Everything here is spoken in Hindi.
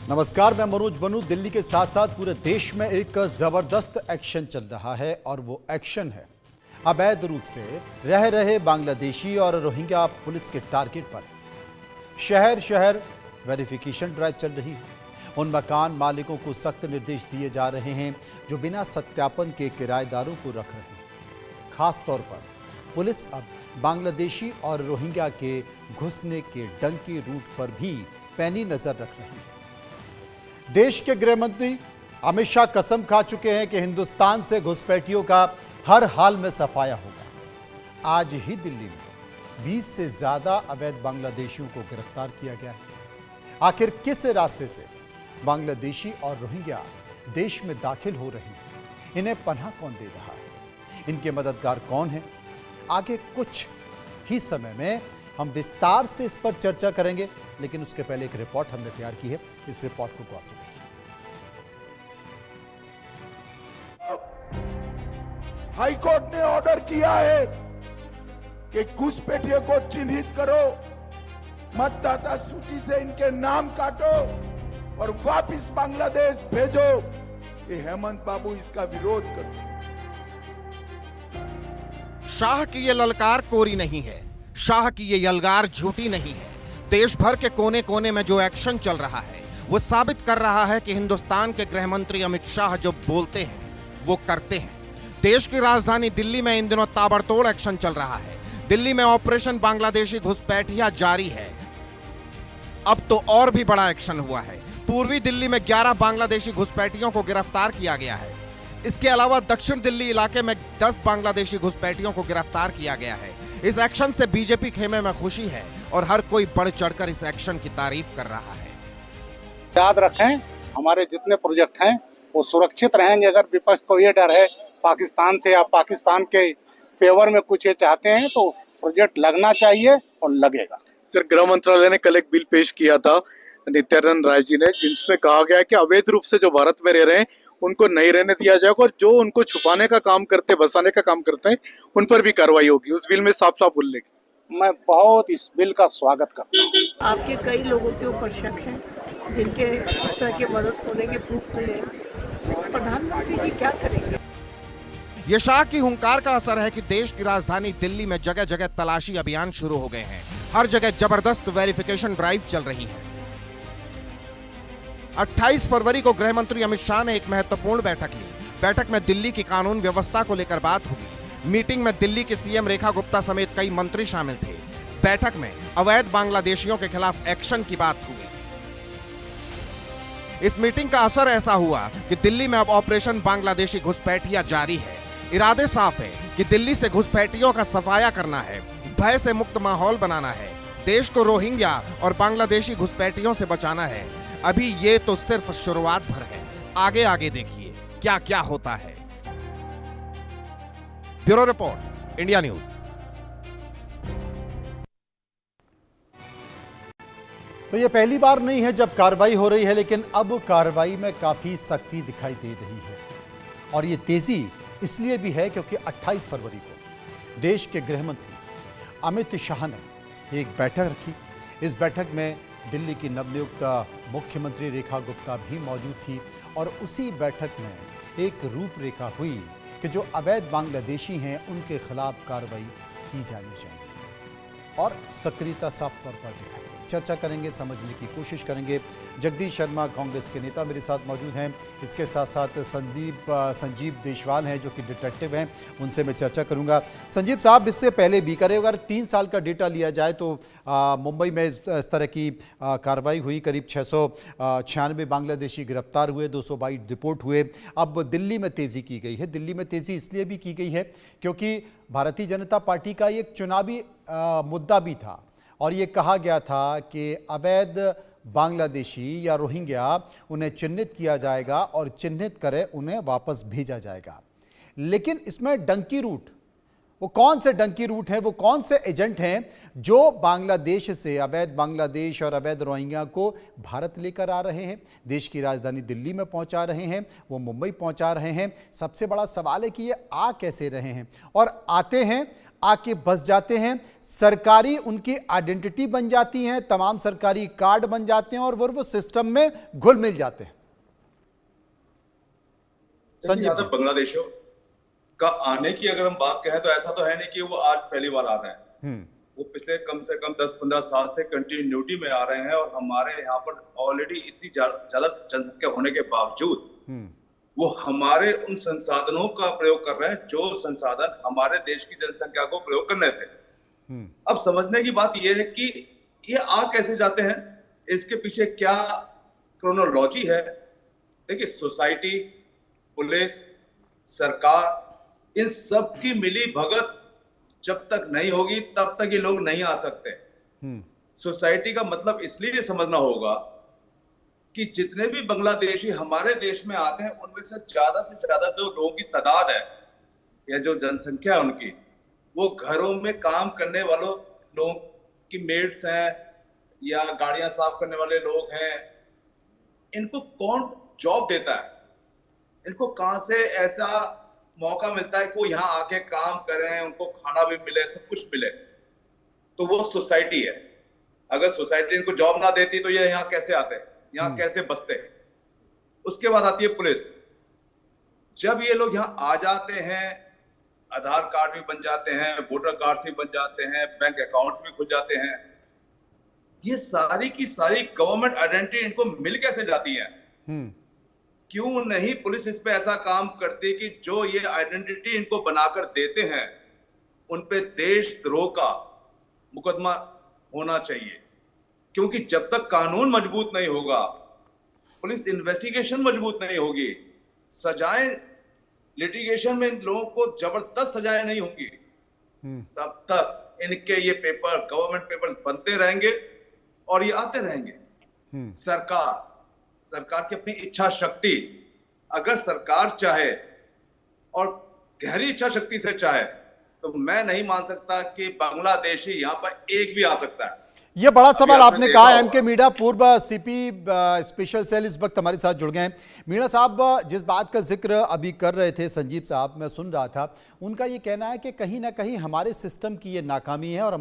नमस्कार, मैं मनोज बनू। दिल्ली के साथ साथ पूरे देश में एक जबरदस्त एक्शन चल रहा है और वो एक्शन है अवैध रूप से रह रहे बांग्लादेशी और रोहिंग्या पुलिस के टारगेट पर। शहर शहर वेरिफिकेशन ड्राइव चल रही है। उन मकान मालिकों को सख्त निर्देश दिए जा रहे हैं जो बिना सत्यापन के किराएदारों को रख रहे हैं। खास तौर पर पुलिस अब बांग्लादेशी और रोहिंग्या के घुसने के डंकी रूट पर भी पैनी नजर रख रही है। देश के गृह मंत्री अमित शाह कसम खा चुके हैं कि हिंदुस्तान से घुसपैठियों का हर हाल में सफाया होगा। आज ही दिल्ली में 20 से ज्यादा अवैध बांग्लादेशियों को गिरफ्तार किया गया है। आखिर किस रास्ते से बांग्लादेशी और रोहिंग्या देश में दाखिल हो रहे हैं? इन्हें पनाह कौन दे रहा है? इनके मददगार कौन है? आगे कुछ ही समय में हम विस्तार से इस पर चर्चा करेंगे, लेकिन उसके पहले एक रिपोर्ट हमने तैयार की है। इस रिपोर्ट को गौर से देखिए। हाईकोर्ट ने ऑर्डर किया है कि घुसपैठियों को चिन्हित करो, मतदाता सूची से इनके नाम काटो और वापस बांग्लादेश भेजो। ये हेमंत बाबू इसका विरोध करते। शाह की ये ललकार कोरी नहीं है, शाह की ये यलगार झूठी नहीं है। देश भर के कोने कोने में जो एक्शन चल रहा है वो साबित कर रहा है कि हिंदुस्तान के गृह मंत्री अमित शाह जो बोलते हैं वो करते हैं। देश की राजधानी दिल्ली में इन दिनों ताबड़तोड़ एक्शन चल रहा है। दिल्ली में ऑपरेशन बांग्लादेशी घुसपैठिया जारी है। अब तो और भी बड़ा एक्शन हुआ है। पूर्वी दिल्ली में 11 बांग्लादेशी घुसपैठियों को गिरफ्तार किया गया है। इसके अलावा दक्षिण दिल्ली इलाके में 10 बांग्लादेशी घुसपैठियों को गिरफ्तार किया गया है। इस एक्शन से बीजेपी खेमे में खुशी है और हर कोई बढ़ चढ़कर इस एक्शन की तारीफ कर रहा है। याद रखें, हमारे जितने प्रोजेक्ट हैं वो सुरक्षित रहेंगे। अगर विपक्ष को ये डर है पाकिस्तान से या पाकिस्तान के फेवर में कुछ ये चाहते हैं तो प्रोजेक्ट लगना चाहिए और लगेगा। सर, गृह मंत्रालय ने कल एक बिल पेश किया था नित्यानंद राय जी ने, जिसमें कहा गया है कि अवैध रूप से जो भारत में रह रहे हैं उनको नहीं रहने दिया जाएगा और जो उनको छुपाने का काम करते हैं, बसाने का काम करते हैं, उन पर भी कार्रवाई होगी। उस बिल में साफ साफ उल्लेख। मैं बहुत इस बिल का स्वागत करता हूँ। आपके कई लोगों के ऊपर शक है जिनके इस तरह की मदद होने के प्रूफ मिले। प्रधानमंत्री जी क्या करेंगे? ये शाह की हुंकार का असर है कि देश की राजधानी दिल्ली में जगह जगह तलाशी अभियान शुरू हो गए हैं। हर जगह जबरदस्त वेरिफिकेशन ड्राइव चल रही है। 28 फरवरी को गृह मंत्री अमित शाह ने एक महत्वपूर्ण बैठक ली। बैठक में दिल्ली की कानून व्यवस्था को लेकर बात होगी। मीटिंग में दिल्ली की सीएम रेखा गुप्ता समेत कई मंत्री शामिल थे। बैठक में अवैध बांग्लादेशियों के खिलाफ एक्शन की बात हुई। इस मीटिंग का असर ऐसा हुआ कि दिल्ली में अब ऑपरेशन बांग्लादेशी घुसपैठिया जारी है। इरादे साफ है कि दिल्ली से घुसपैठियों का सफाया करना है, भय से मुक्त माहौल बनाना है, देश को रोहिंग्या और बांग्लादेशी घुसपैठियों से बचाना है। अभी ये तो सिर्फ शुरुआत भर है। आगे आगे देखिए क्या क्या होता है। Bureau report, India news. तो ये पहली बार नहीं है जब कार्रवाई हो रही है, लेकिन अब कार्रवाई में काफी सख्ती दिखाई दे रही है। और ये तेजी इसलिए भी है क्योंकि 28 फरवरी को देश के गृह मंत्री अमित शाह ने एक बैठक रखी। इस बैठक में दिल्ली की नवनियुक्त मुख्यमंत्री रेखा गुप्ता भी मौजूद थी और उसी बैठक में एक रूपरेखा हुई कि जो अवैध बांग्लादेशी हैं उनके खिलाफ कार्रवाई की जानी चाहिए और सक्रियता साफ तौर पर दिखाई दी। चर्चा करेंगे, समझने की कोशिश करेंगे। जगदीश शर्मा कांग्रेस के नेता मेरे साथ मौजूद हैं। इसके साथ साथ संजीव देशवाल हैं जो कि डिटेक्टिव हैं, उनसे मैं चर्चा करूंगा। संजीव साहब, इससे पहले भी करे अगर 3 साल का डेटा लिया जाए तो मुंबई में इस तरह की कार्रवाई हुई। करीब 696 बांग्लादेशी गिरफ्तार हुए, 222 डिपोर्ट हुए। अब दिल्ली में तेज़ी की गई है। दिल्ली में तेज़ी इसलिए भी की गई है क्योंकि भारतीय जनता पार्टी का एक चुनावी मुद्दा भी था और ये कहा गया था कि अवैध बांग्लादेशी या रोहिंग्या उन्हें चिन्हित किया जाएगा और चिन्हित करे उन्हें वापस भेजा जाएगा। लेकिन इसमें डंकी रूट, वो कौन से डंकी रूट हैं, वो कौन से एजेंट हैं जो बांग्लादेश से, अवैध बांग्लादेश और अवैध रोहिंग्या को भारत लेकर आ रहे हैं, देश की राजधानी दिल्ली में पहुंचा रहे हैं, वो मुंबई पहुंचा रहे हैं। सबसे बड़ा सवाल है कि ये आ कैसे रहे हैं और आते हैं आके बस जाते हैं, सरकारी उनकी आइडेंटिटी बन जाती है, तमाम सरकारी कार्ड बन जाते हैं और वो सिस्टम में घुल मिल जाते हैं। संजीव यहाँ तक बांग्लादेशियों का आने की अगर हम बात कहें तो ऐसा तो है नहीं कि वो आज पहली बार आ रहे हैं। वो पिछले कम से कम 10-15 साल से कंटिन्यूटी में आ रहे हैं और हमारे यहाँ पर ऑलरेडी इतनी ज्यादा जनसंख्या होने के बावजूद वो हमारे उन संसाधनों का प्रयोग कर रहे हैं जो संसाधन हमारे देश की जनसंख्या को प्रयोग करने थे। अब समझने की बात यह है कि ये आ कैसे जाते हैं, इसके पीछे क्या क्रोनोलॉजी है। देखिए, सोसाइटी, पुलिस, सरकार, इन सब की मिली भगत जब तक नहीं होगी तब तक ये लोग नहीं आ सकते। सोसाइटी का मतलब इसलिए समझना होगा कि जितने भी बांग्लादेशी हमारे देश में आते हैं उनमें से ज्यादा जो लोगों की तादाद है या जो जनसंख्या है उनकी, वो घरों में काम करने वालों लोगों की मेड्स हैं या गाड़ियां साफ करने वाले लोग हैं। इनको कौन जॉब देता है? इनको कहां से ऐसा मौका मिलता है कि वो यहाँ आके काम करें, उनको खाना भी मिले, सब कुछ मिले? तो वो सोसाइटी है। अगर सोसाइटी इनको जॉब ना देती तो ये यहाँ कैसे आते, यहाँ कैसे बसते? उसके बाद आती है पुलिस। जब ये लोग यहाँ आ जाते हैं, आधार कार्ड भी बन जाते हैं, वोटर कार्ड भी बन जाते हैं, बैंक अकाउंट भी खुल जाते हैं। ये सारी की सारी गवर्नमेंट आइडेंटिटी इनको मिल कैसे जाती है? क्यों नहीं पुलिस इस पे ऐसा काम करती कि जो ये आइडेंटिटी इनको बनाकर देते हैं उन पे देशद्रोह का मुकदमा होना चाहिए। क्योंकि जब तक कानून मजबूत नहीं होगा, पुलिस इन्वेस्टिगेशन मजबूत नहीं होगी, सजाएं लिटिगेशन में लोगों को जबरदस्त सजाएं नहीं होंगी, तब तक इनके ये पेपर, गवर्नमेंट पेपर्स बनते रहेंगे और ये आते रहेंगे। सरकार की अपनी इच्छा शक्ति, अगर सरकार चाहे और गहरी इच्छा शक्ति से चाहे तो मैं नहीं मान सकता कि बांग्लादेशी यहाँ पर एक भी आ सकता है। ये बड़ा सवाल आपने कहा। देखा एमके मीणा, पूर्व सीपी स्पेशल सेल, इस वक्त हमारे साथ जुड़ गए हैं। मीणा साहब, जिस बात का जिक्र अभी कर रहे थे संजीव साहब, मैं सुन रहा था, उनका ये कहना है कि कहीं ना कहीं हमारे सिस्टम की ये नाकामी है और